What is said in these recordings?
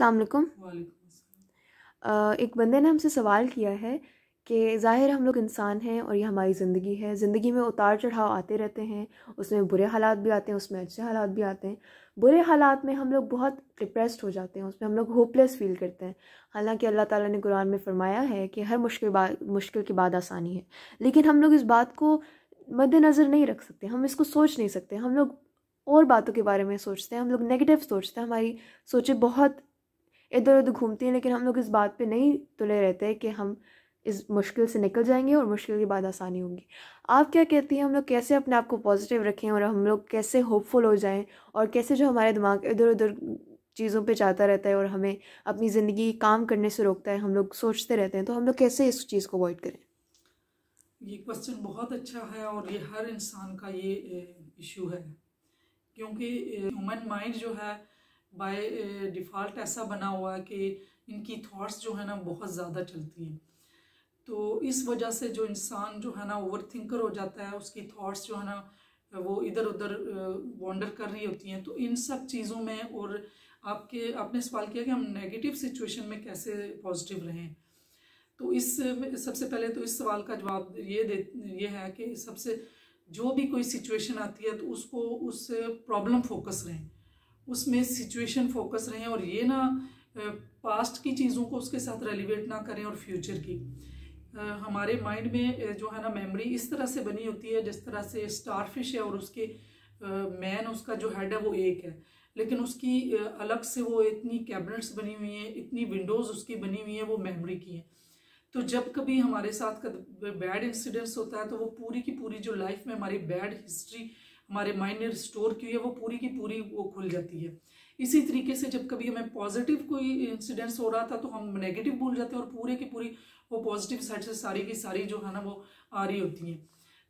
अस्सलाम वालेकुम। वालेकुम अस्सलाम। एक बंदे ने हमसे सवाल किया है कि ज़ाहिर हम लोग इंसान हैं और ये हमारी ज़िंदगी है। ज़िंदगी में उतार चढ़ाव आते रहते हैं, उसमें बुरे हालात भी आते हैं, उसमें अच्छे हालात भी आते हैं। बुरे हालात में हम लोग बहुत डिप्रेस्ड हो जाते हैं, उसमें हम लोग होपलेस फ़ील करते हैं। हालांकि अल्लाह ताला ने कुरान में फ़रमाया है कि हर मुश्किल के बाद आसानी है, लेकिन हम लोग इस बात को मद्देनज़र नहीं रख सकते, हम इसको सोच नहीं सकते। हम लोग और बातों के बारे में सोचते हैं, हम लोग नेगेटिव सोचते हैं, हमारी सोचें बहुत इधर उधर घूमती हैं, लेकिन हम लोग इस बात पे नहीं तुले रहते हैं कि हम इस मुश्किल से निकल जाएंगे और मुश्किल के बाद आसानी होगी। आप क्या कहती हैं, हम लोग कैसे अपने आप को पॉजिटिव रखें और हम लोग कैसे होपफुल हो जाएं, और कैसे जो हमारे दिमाग इधर उधर चीज़ों पे जाता रहता है और हमें अपनी ज़िंदगी काम करने से रोकता है, हम लोग सोचते रहते हैं, तो हम लोग कैसे इस चीज़ को अवॉइड करें? ये क्वेश्चन बहुत अच्छा है और ये हर इंसान का ये इशू है, क्योंकि ह्यूमन माइंड जो है बाय डिफ़ॉल्ट ऐसा बना हुआ है कि इनकी थॉट्स जो है ना बहुत ज़्यादा चलती हैं। तो इस वजह से जो इंसान जो है ना ओवर थिंकर हो जाता है, उसकी थॉट्स जो है ना वो इधर उधर वॉन्डर कर रही होती हैं। तो इन सब चीज़ों में, और आपने सवाल किया कि हम नेगेटिव सिचुएशन में कैसे पॉजिटिव रहें। तो इस सबसे पहले तो इस सवाल का जवाब ये है कि सबसे जो भी कोई सिचुएशन आती है तो उसको उस प्रॉब्लम फोकस रहें, उसमें सिचुएशन फोकस रहें, और ये ना पास्ट की चीज़ों को उसके साथ रेलिवेट ना करें और फ्यूचर की। हमारे माइंड में जो है ना मेमोरी इस तरह से बनी होती है जिस तरह से स्टारफिश है और उसके मैन उसका जो हेड है वो एक है, लेकिन उसकी अलग से वो इतनी कैबिनेट्स बनी हुई हैं, इतनी विंडोज़ उसकी बनी हुई हैं, वो मेमोरी की हैं। तो जब कभी हमारे साथ बैड इंसिडेंट्स होता है तो वो पूरी की पूरी जो लाइफ में हमारी बैड हिस्ट्री हमारे माइंड ने स्टोर की है वो पूरी की पूरी वो खुल जाती है। इसी तरीके से जब कभी हमें पॉजिटिव कोई इंसिडेंट्स हो रहा था तो हम नेगेटिव भूल जाते हैं और पूरे की पूरी वो पॉजिटिव साइड से सारी की सारी जो है ना वो आ रही होती हैं।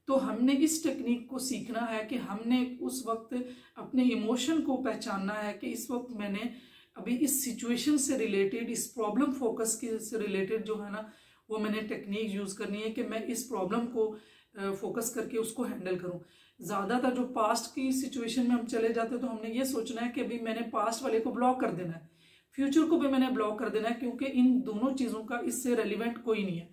तो हमने इस टेक्निक को सीखना है कि हमने उस वक्त अपने इमोशन को पहचानना है कि इस वक्त मैंने अभी इस सिचुएशन से रिलेटेड, इस प्रॉब्लम फोकस के से रिलेटेड जो है ना वो मैंने टेक्निक यूज़ करनी है कि मैं इस प्रॉब्लम को फोकस करके उसको हैंडल करूं। ज़्यादातर जो पास्ट की सिचुएशन में हम चले जाते हैं तो हमने ये सोचना है कि अभी मैंने पास्ट वाले को ब्लॉक कर देना है, फ्यूचर को भी मैंने ब्लॉक कर देना है, क्योंकि इन दोनों चीज़ों का इससे रेलिवेंट कोई नहीं है।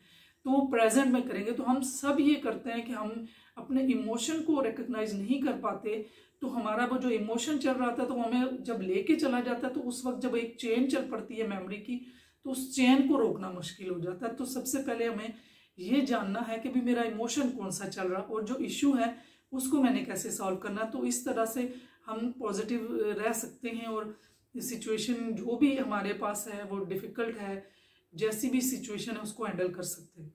तो वो प्रेजेंट में करेंगे। तो हम सब ये करते हैं कि हम अपने इमोशन को रिकग्नाइज नहीं कर पाते। तो हमारा वो जो इमोशन चल रहा था तो हमें जब लेके चला जाता है तो उस वक्त जब एक चेन चल पड़ती है मेमोरी की तो उस चेन को रोकना मुश्किल हो जाता है। तो सबसे पहले हमें ये जानना है कि भी मेरा इमोशन कौन सा चल रहा है और जो इश्यू है उसको मैंने कैसे सॉल्व करना। तो इस तरह से हम पॉजिटिव रह सकते हैं और सिचुएशन जो भी हमारे पास है वो डिफ़िकल्ट है, जैसी भी सिचुएशन है उसको हैंडल कर सकते हैं।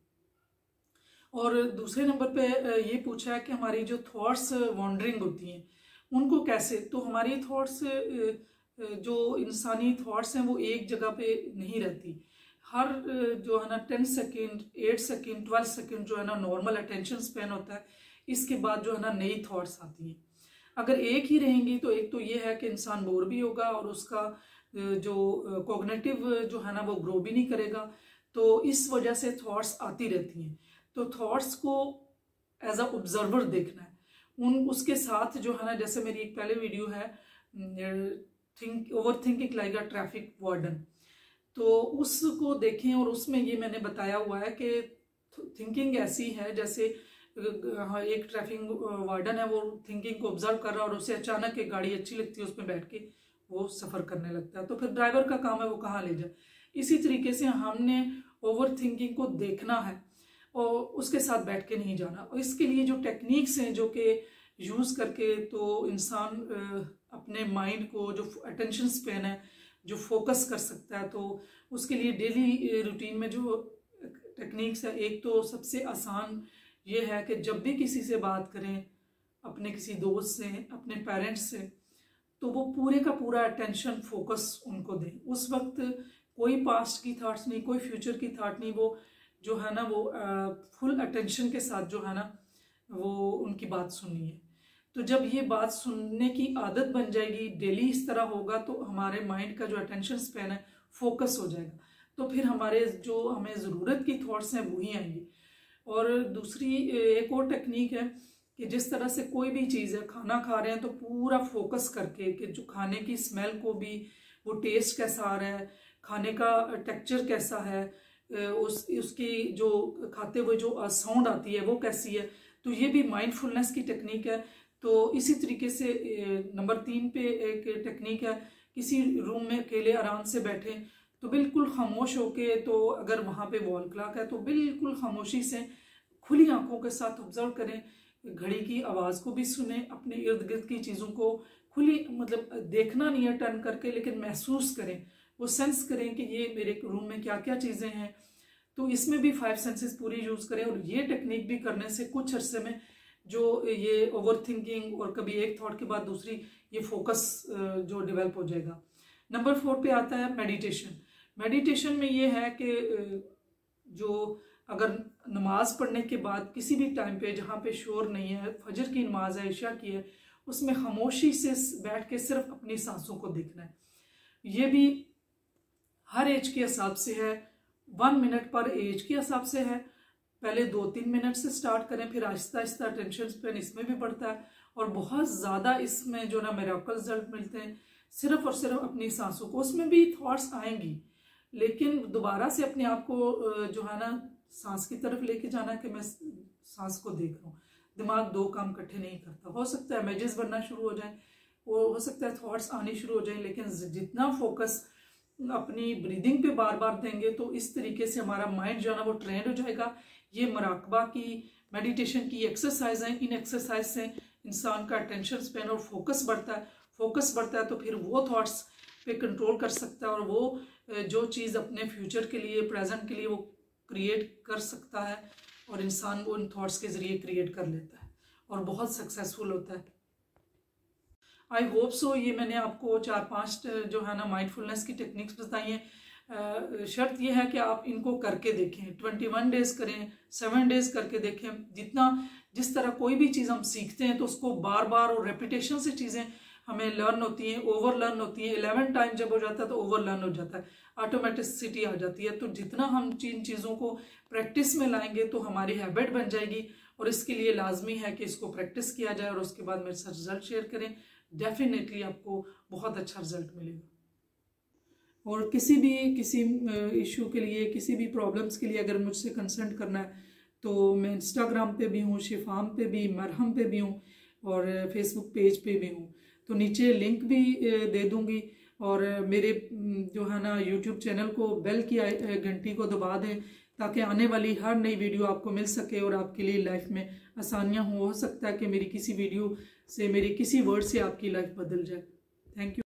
और दूसरे नंबर पे ये पूछा है कि हमारी जो थॉट्स वॉन्डरिंग होती हैं उनको कैसे। तो हमारी थॉट्स जो इंसानी थॉट्स हैं वो एक जगह पे नहीं रहती। हर जो है ना 10 सेकेंड, 8 सेकेंड, 12 सेकेंड जो है ना नॉर्मल अटेंशन स्पेन होता है, इसके बाद जो है ना नई थॉट्स आती हैं। अगर एक ही रहेंगी तो एक तो ये है कि इंसान बोर भी होगा और उसका जो कॉग्निटिव जो है ना वो ग्रो भी नहीं करेगा। तो इस वजह से थॉट्स आती रहती हैं। तो थॉट्स को एज अ ऑब्जर्वर देखना है। उसके साथ जो है ना, जैसे मेरी एक पहले वीडियो है over thinking like a traffic warden, तो उसको देखें और उसमें ये मैंने बताया हुआ है कि थिंकिंग ऐसी है जैसे एक ट्रैफिक वार्डन है, वो थिंकिंग को ऑब्जर्व कर रहा है और उसे अचानक एक गाड़ी अच्छी लगती है उसमें बैठ के वो सफ़र करने लगता है, तो फिर ड्राइवर का काम है वो कहाँ ले जाए। इसी तरीके से हमने ओवर थिंकिंग को देखना है और उसके साथ बैठ के नहीं जाना। और इसके लिए जो टेक्निक्स हैं जो कि यूज़ करके तो इंसान अपने माइंड को जो अटेंशन स्पेन है जो फोकस कर सकता है, तो उसके लिए डेली रूटीन में जो टेक्निक्स है, एक तो सबसे आसान ये है कि जब भी किसी से बात करें, अपने किसी दोस्त से, अपने पेरेंट्स से, तो वो पूरे का पूरा अटेंशन फोकस उनको दें। उस वक्त कोई पास्ट की थॉट्स नहीं, कोई फ्यूचर की थॉट नहीं, वो जो है ना वो फुल अटेंशन के साथ जो है ना वो उनकी बात सुननी है। तो जब ये बात सुनने की आदत बन जाएगी, डेली इस तरह होगा, तो हमारे माइंड का जो अटेंशन स्पैन है फोकस हो जाएगा। तो फिर हमारे जो हमें ज़रूरत की थॉट्स हैं वही आएंगी। और दूसरी एक और टेक्निक है कि जिस तरह से कोई भी चीज़ है, खाना खा रहे हैं तो पूरा फोकस करके कि जो खाने की स्मेल को भी वो टेस्ट कैसा आ रहा है, खाने का टेक्सचर कैसा है, उसकी जो खाते हुए जो साउंड आती है वो कैसी है। तो ये भी माइंडफुलनेस की टेक्निक है। तो इसी तरीके से नंबर 3 पे एक टेक्निक है, किसी रूम में अकेले आराम से बैठें तो बिल्कुल खामोश होके, तो अगर वहाँ पे वॉल क्लॉक है तो बिल्कुल खामोशी से खुली आंखों के साथ ऑब्जर्व करें, घड़ी की आवाज़ को भी सुने, अपने इर्द गिर्द की चीज़ों को खुली, मतलब देखना नहीं है टर्न करके, लेकिन महसूस करें, वो सेंस करें कि ये मेरे रूम में क्या क्या चीज़ें हैं। तो इसमें भी 5 सेंसेस पूरी यूज़ करें। और ये टेक्निक भी करने से कुछ अरसे में जो ये ओवर थिंकिंग और कभी एक थॉट के बाद दूसरी, ये फोकस जो डेवलप हो जाएगा। नंबर 4 पे आता है मेडिटेशन। मेडिटेशन में ये है कि जो अगर नमाज पढ़ने के बाद किसी भी टाइम पे जहाँ पे शोर नहीं है, फजर की नमाज है, इशा की है, उसमें खामोशी से बैठ के सिर्फ अपनी सांसों को देखना है। ये भी हर एज के हिसाब से है, 1 मिनट पर एज के हिसाब से है। पहले 2-3 मिनट से स्टार्ट करें, फिर आहिस्ता आहिस्ता अटेंशन स्पैन इसमें भी बढ़ता है और बहुत ज़्यादा इसमें जो ना मिरेकल रिजल्ट मिलते हैं। सिर्फ और सिर्फ अपनी सांसों को, उसमें भी थॉट्स आएंगी, लेकिन दोबारा से अपने आप को जो है ना सांस की तरफ लेके जाना कि मैं सांस को देख रहा हूँ। दिमाग 2 काम इकट्ठे नहीं करता। हो सकता है इमेजेस बनना शुरू हो जाए, हो सकता है थॉट्स आने शुरू हो जाए, लेकिन जितना फोकस अपनी ब्रीदिंग पे बार बार देंगे तो इस तरीके से हमारा माइंड जो है ना वो ट्रेंड हो जाएगा। ये मुराकबा की, मेडिटेशन की एक्सरसाइज है। इन एक्सरसाइज से इंसान का अटेंशन स्पैन और फोकस बढ़ता है। फोकस बढ़ता है तो फिर वो थॉट्स पे कंट्रोल कर सकता है और वो जो चीज़ अपने फ्यूचर के लिए, प्रेजेंट के लिए वो क्रिएट कर सकता है, और इंसान वो इन थॉट्स के ज़रिए क्रिएट कर लेता है और बहुत सक्सेसफुल होता है। आई होप सो ये मैंने आपको 4-5 जो है ना माइंडफुलनेस की टेक्निक्स बताई हैं। शर्त ये है कि आप इनको करके देखें, 21 डेज़ करें, 7 डेज़ करके देखें। जिस तरह कोई भी चीज़ हम सीखते हैं तो उसको बार बार और रेपिटेशन से चीज़ें हमें लर्न होती हैं, ओवर लर्न होती हैं। 11 टाइम जब हो जाता है तो ओवर लर्न हो जाता है, ऑटोमेटिसिटी आ जाती है। तो जितना हम इन चीज़ों को प्रैक्टिस में लाएंगे तो हमारी हैबिट बन जाएगी, और इसके लिए लाजमी है कि इसको प्रैक्टिस किया जाए और उसके बाद मेरे साथ रिजल्ट शेयर करें। डेफिनेटली आपको बहुत अच्छा रिजल्ट मिलेगा। और किसी इशू के लिए, किसी भी प्रॉब्लम्स के लिए अगर मुझसे कंसल्ट करना है तो मैं इंस्टाग्राम पे भी हूँ, शिफाम पे भी, मरहम पे भी हूँ, और फेसबुक पेज पे भी हूँ। तो नीचे लिंक भी दे दूँगी, और मेरे जो है ना यूट्यूब चैनल को बेल की घंटी को दबा दें ताकि आने वाली हर नई वीडियो आपको मिल सके और आपके लिए लाइफ में आसानियाँ हो सकता है कि मेरी किसी वीडियो से, मेरे किसी वर्ड से आपकी लाइफ बदल जाए। Thank you.